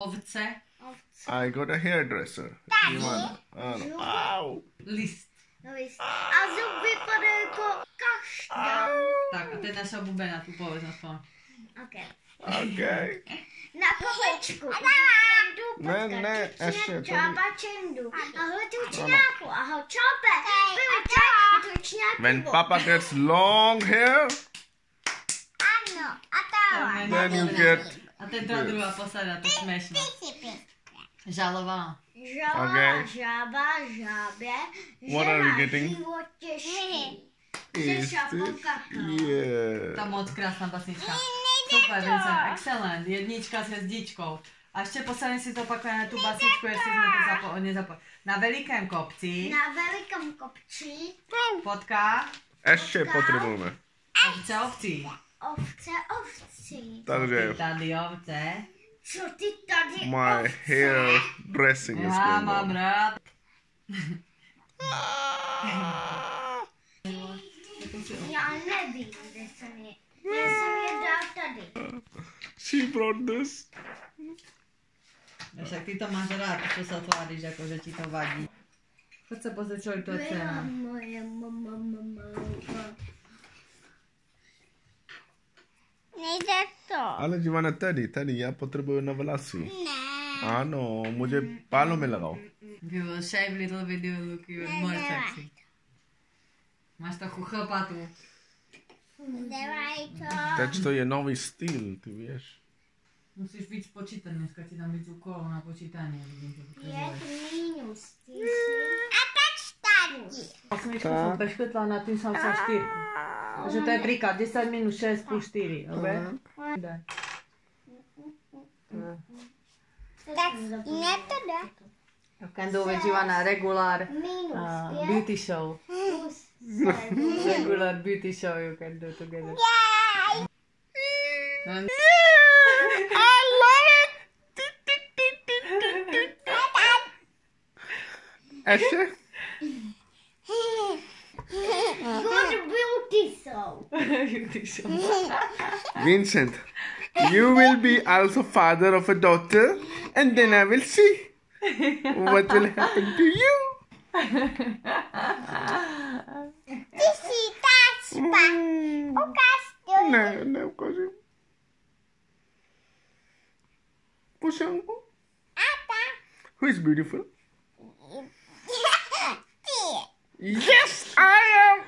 Ovce. I got a hairdresser. Au. List. A zub vypadá jako kašťan. Tak a teď naša bubena tu povedz aspoň. Okay. Na kopečku. Ne, ještě. Čába čendu. Ahoj tučňáku, ahoj čope. Byli tučňáku. When Papa gets long hair, Ano, a to. then you get... A teď ta druhá posada, to je směšné. Žalová. Žába, žába, žábě. What are we getting? Život těžký. Is this? Yeah. Ta moc krásná basnička. Super, Vincent, excellent. Jednička s hvězdičkou. A ještě posledně si to opakujeme tu basičku, jestli jsme to nezapomněli. Na velikém kopci. Na velikém kopci. Potka. Ještě potřebujeme. Ovce ovcí. Ovce ovcí. Takže Tady ovce. Co ty tady my hair dressing is Já going mám on. rád. Já nevím, kde jsem je. Já jsem je dal tady. She brought this. Však ty to máš rád, to se tváříš, jako že ti to vadí. Chod se pozrieť, čo je to cena. Moje mama. Nejde to. Ale Giovanna, tady, já potřebuju na vlasy. Ne. Ano, मुझे बालों में लगाओ. You will shave little bit, you will look even more sexy. Máš takovou chlpatu. Nevaj to. Teď to je nový styl, ty víš. Musíš víc počítat, dneska ti dám víc úkolů na počítání. Minus. A teď tady. Osmičku som preškrtla, na tým som sa 4. Takže to je príklad, 10 minus 6 plus 4, dobre? Daj. Tak ne to dá. You can do with Giovanna regular Minus. beauty show. Plus. Regular beauty show you can do together. And I love it. Ještě? Good beauty show. beauty show. Vincent, you will be also father of a daughter, and then I will see what will happen to you. Ty si tácpa. Ukáž to. Ne, ukážem. Pušanku. Who is beautiful? Ty. Yes, I am.